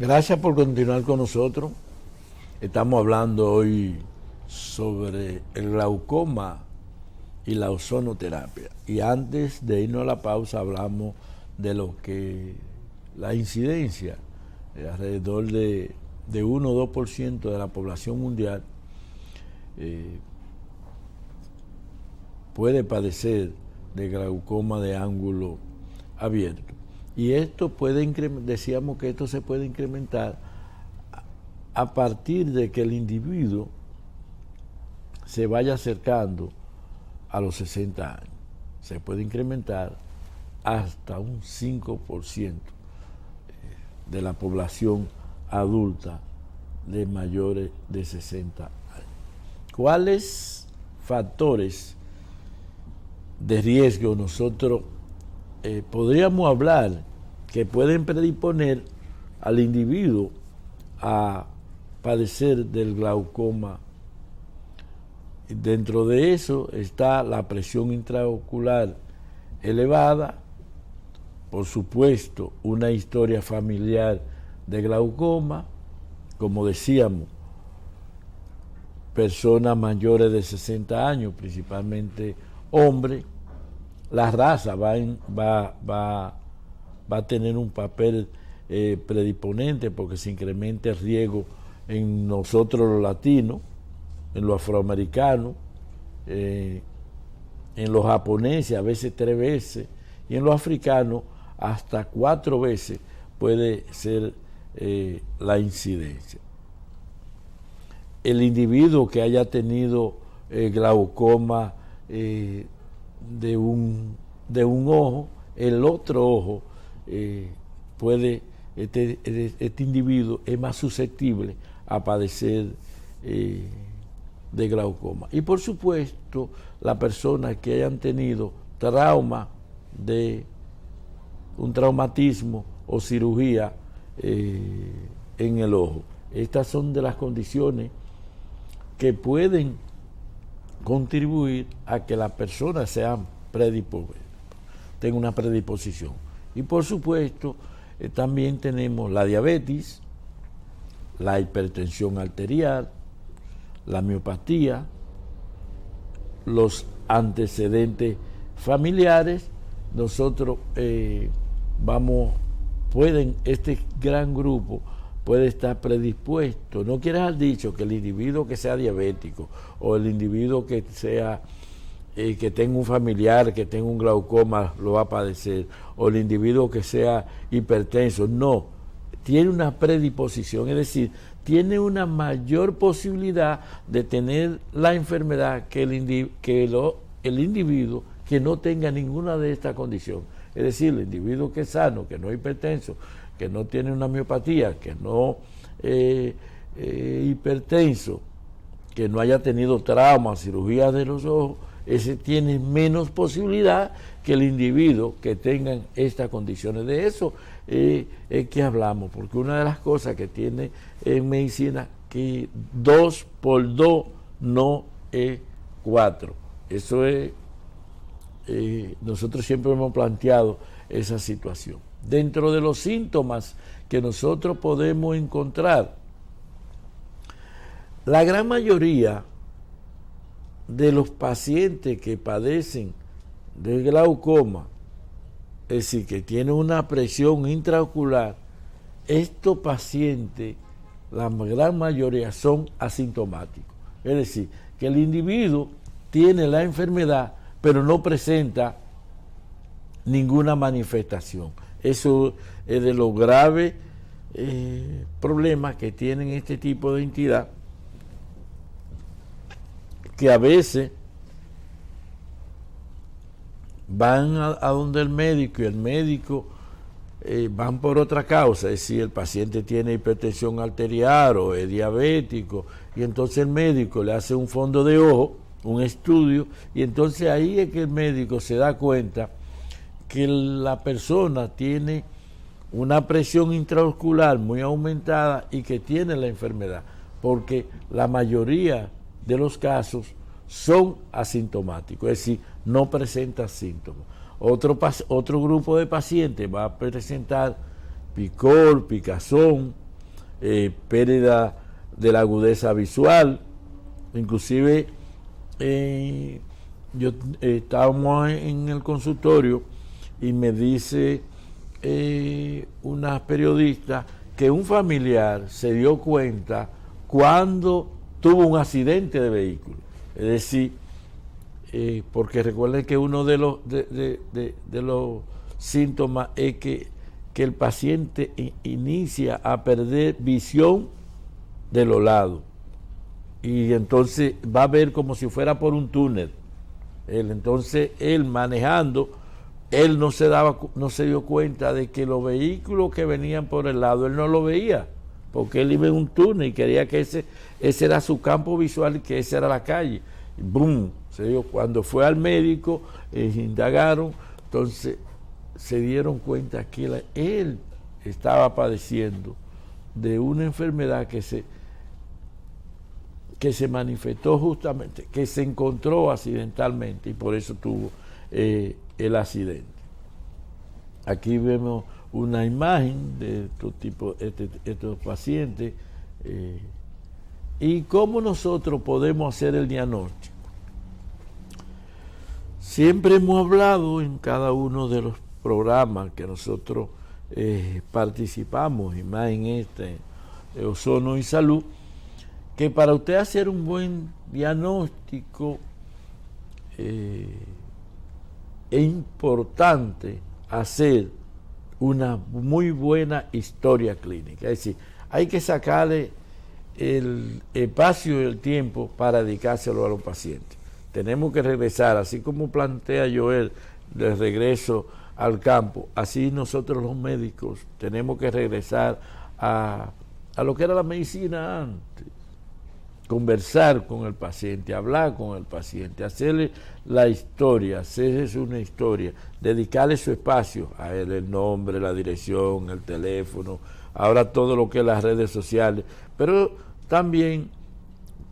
Gracias por continuar con nosotros. Estamos hablando hoy sobre el glaucoma y la ozonoterapia. Y antes de irnos a la pausa hablamos de lo que la incidencia, alrededor de 1 o 2% de la población mundial puede padecer de glaucoma de ángulo abierto. Y esto puede decíamos que esto se puede incrementar a partir de que el individuo se vaya acercando a los 60 años. Se puede incrementar hasta un 5% de la población adulta de mayores de 60 años. ¿Cuáles factores de riesgo nosotros podríamos hablar que pueden predisponer al individuo a padecer del glaucoma? Dentro de eso está la presión intraocular elevada, por supuesto una historia familiar de glaucoma, como decíamos, personas mayores de 60 años, principalmente hombres. La raza va a tener un papel predisponente porque se incrementa el riesgo en nosotros los latinos, en los afroamericanos, en los japoneses a veces 3 veces, y en los africanos hasta 4 veces puede ser la incidencia. El individuo que haya tenido glaucoma de un ojo, el otro ojo puede, este individuo es más susceptible a padecer de glaucoma. Y por supuesto, las personas que hayan tenido un traumatismo o cirugía en el ojo. Estas son de las condiciones que pueden contribuir a que la persona tenga una predisposición. Y por supuesto, también tenemos la diabetes, la hipertensión arterial, la miopatía, los antecedentes familiares. Nosotros este gran grupo puede estar predispuesto. No quiere haber dicho que el individuo que sea diabético o el individuo que sea que tenga un familiar que tenga un glaucoma lo va a padecer, o el individuo que sea hipertenso. No, tiene una predisposición, es decir, tiene una mayor posibilidad de tener la enfermedad que el individuo que no tenga ninguna de estas condiciones. Es decir, el individuo que es sano, que no es hipertenso, que no tiene una miopatía, que no hipertenso, que no haya tenido trauma, cirugía de los ojos, ese tiene menos posibilidad que el individuo que tengan estas condiciones. De eso es que hablamos, porque una de las cosas que tiene en medicina, que 2 por 2 no es 4. Eso es, nosotros siempre hemos planteado esa situación. Dentro de los síntomas que nosotros podemos encontrar, la gran mayoría de los pacientes que padecen de glaucoma, es decir, que tienen una presión intraocular, estos pacientes, la gran mayoría son asintomáticos. Es decir, que el individuo tiene la enfermedad, pero no presenta ninguna manifestación. Eso es de los graves problemas que tienen este tipo de entidad, que a veces van a donde el médico y el médico van por otra causa, es decir, el paciente tiene hipertensión arterial o es diabético, y entonces el médico le hace un fondo de ojo, un estudio, y entonces ahí es que el médico se da cuenta que la persona tiene una presión intraocular muy aumentada y que tiene la enfermedad, porque la mayoría de los casos son asintomáticos, es decir, no presenta síntomas. Otro grupo de pacientes va a presentar picor, picazón, pérdida de la agudeza visual. Inclusive estábamos en el consultorio y me dice una periodista que un familiar se dio cuenta cuando tuvo un accidente de vehículo. Es decir, porque recuerden que uno de los síntomas es que el paciente inicia a perder visión de los lados. Y entonces va a ver como si fuera por un túnel. Entonces él manejando, él no se dio cuenta de que los vehículos que venían por el lado, él no lo veía, porque él iba en un túnel y quería que ese era su campo visual y que esa era la calle. Y ¡boom! Cuando fue al médico, indagaron, entonces se dieron cuenta que él estaba padeciendo de una enfermedad que se manifestó justamente, que se encontró accidentalmente y por eso tuvo el accidente. Aquí vemos una imagen de estos pacientes y cómo nosotros podemos hacer el diagnóstico. Siempre hemos hablado en cada uno de los programas que nosotros participamos, y más en este, Ozono y Salud, que para usted hacer un buen diagnóstico es importante hacer una muy buena historia clínica. Es decir, hay que sacarle el espacio y el tiempo para dedicárselo a los pacientes. Tenemos que regresar, así como plantea Joel, de regreso al campo, así nosotros los médicos tenemos que regresar a lo que era la medicina antes. Conversar con el paciente, hablar con el paciente, hacerle la historia, hacerle una historia, dedicarle su espacio a él, el nombre, la dirección, el teléfono, ahora todo lo que es las redes sociales, pero también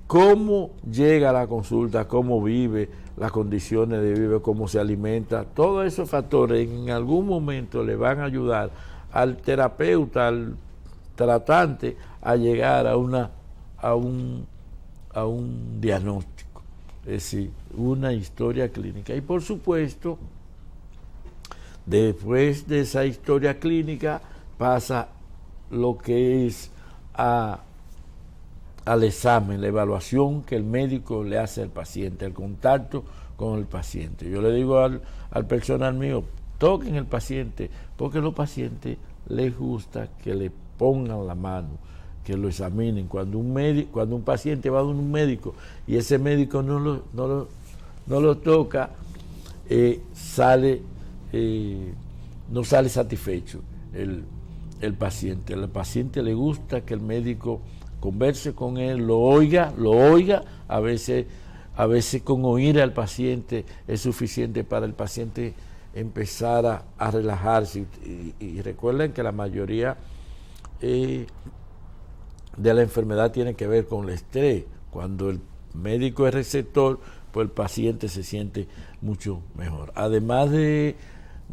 cómo llega a la consulta, cómo vive, las condiciones de vida, cómo se alimenta, todos esos factores en algún momento le van a ayudar al terapeuta, al tratante, a llegar a un diagnóstico, es decir, una historia clínica. Y por supuesto, después de esa historia clínica pasa lo que es al examen, la evaluación que el médico le hace al paciente, el contacto con el paciente. Yo le digo al personal mío, toquen el paciente, porque a los pacientes les gusta que le pongan la mano, que lo examinen. Cuando un paciente va a un médico y ese médico no lo toca, no sale satisfecho el paciente. Al paciente le gusta que el médico converse con él, lo oiga, a veces con oír al paciente es suficiente para el paciente empezar a relajarse. Y recuerden que la mayoría de la enfermedad tiene que ver con el estrés. Cuando el médico es receptor, pues el paciente se siente mucho mejor. Además de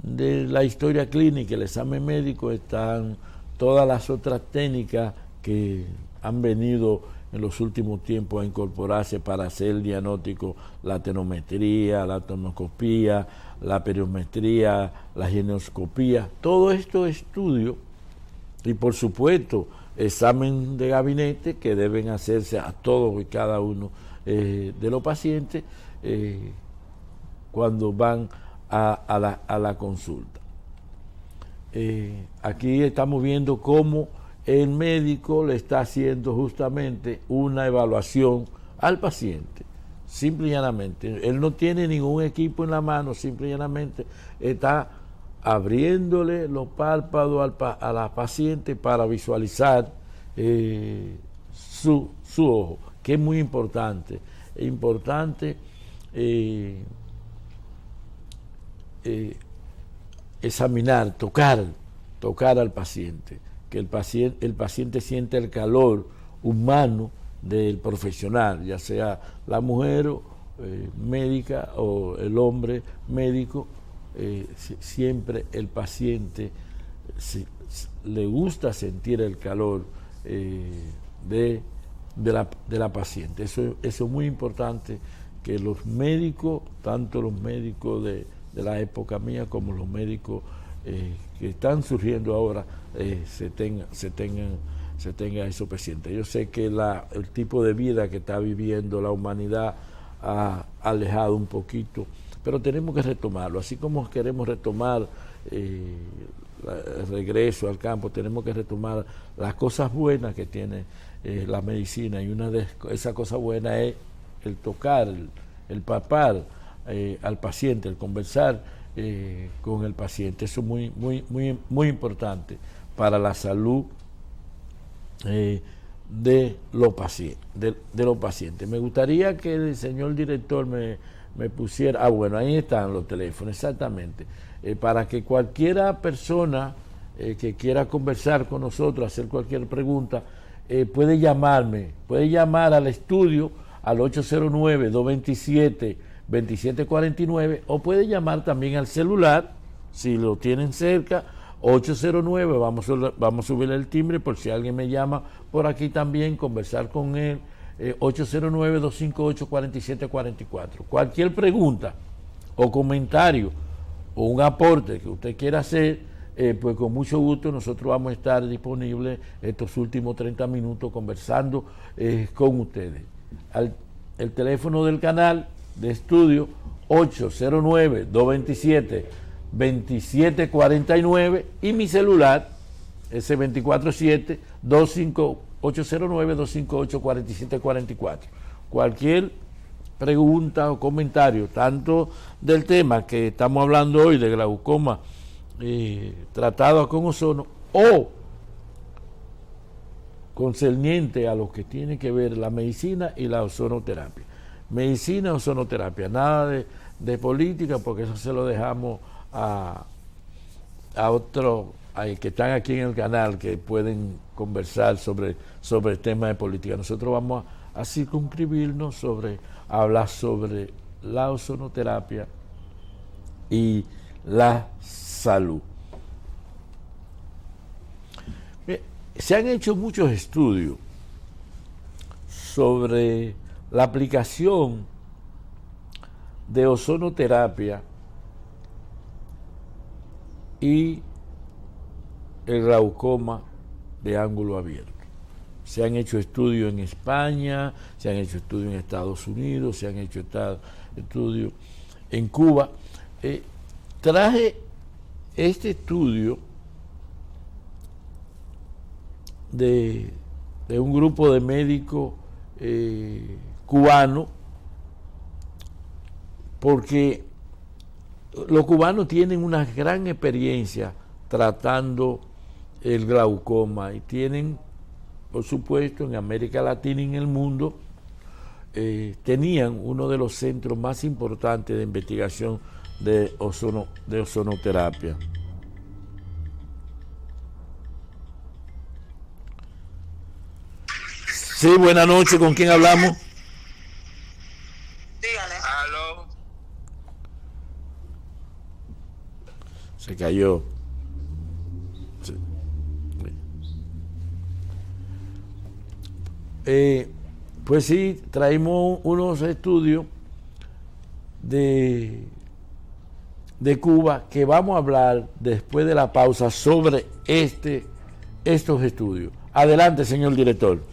la historia clínica, el examen médico, están todas las otras técnicas que han venido en los últimos tiempos a incorporarse para hacer el diagnóstico: la tenometría, la tomoscopía, la periometría, la gineoscopía. Todo esto es estudio y, por supuesto, examen de gabinete que deben hacerse a todos y cada uno de los pacientes cuando van a la consulta. Aquí estamos viendo cómo el médico le está haciendo justamente una evaluación al paciente, simple y llanamente. Él no tiene ningún equipo en la mano, simple y llanamente está abriéndole los párpados a la paciente para visualizar su ojo, que es muy importante. Es importante examinar, tocar al paciente, que el paciente siente el calor humano del profesional, ya sea la mujer médica o el hombre médico. Siempre el paciente le gusta sentir el calor de la paciente. Eso es muy importante, que los médicos, tanto los médicos de la época mía como los médicos que están surgiendo ahora, se tengan esos pacientes. Yo sé que el tipo de vida que está viviendo la humanidad ha alejado un poquito, pero tenemos que retomarlo. Así como queremos retomar el regreso al campo, tenemos que retomar las cosas buenas que tiene la medicina, y una de esas cosas buenas es el tocar, el palpar al paciente, el conversar con el paciente. Eso es muy importante para la salud de los pacientes. Me gustaría que el señor director me pusiera, bueno, ahí están los teléfonos, exactamente, para que cualquiera persona que quiera conversar con nosotros, hacer cualquier pregunta, puede llamar al estudio al 809-227-2749, o puede llamar también al celular, si lo tienen cerca, 809, vamos a subir el timbre por si alguien me llama por aquí también, conversar con él, 809-258-4744. Cualquier pregunta o comentario o un aporte que usted quiera hacer, pues con mucho gusto nosotros vamos a estar disponibles estos últimos 30 minutos conversando con ustedes. El teléfono del canal de estudio, 809-227-2749, y mi celular, ese 809-258-4744. Cualquier pregunta o comentario, tanto del tema que estamos hablando hoy, de glaucoma tratado con ozono, o concerniente a lo que tiene que ver la medicina y la ozonoterapia. Medicina, ozonoterapia, nada de política, porque eso se lo dejamos a otros que están aquí en el canal, que pueden conversar sobre el tema de política. Nosotros vamos a circunscribirnos a hablar sobre la ozonoterapia y la salud. Se han hecho muchos estudios sobre la aplicación de ozonoterapia y el glaucoma de ángulo abierto. Se han hecho estudios en España, se han hecho estudios en Estados Unidos, se han hecho estudios en Cuba. Traje este estudio de un grupo de médicos cubanos, porque los cubanos tienen una gran experiencia tratando el glaucoma, y tienen, por supuesto, en América Latina y en el mundo, tenían uno de los centros más importantes de investigación de ozonoterapia. Sí, buenas noches, ¿con quién hablamos? Dígale. Aló. Se cayó. Sí. Pues sí, traímos unos estudios de Cuba, que vamos a hablar después de la pausa sobre estos estudios. Adelante, señor director.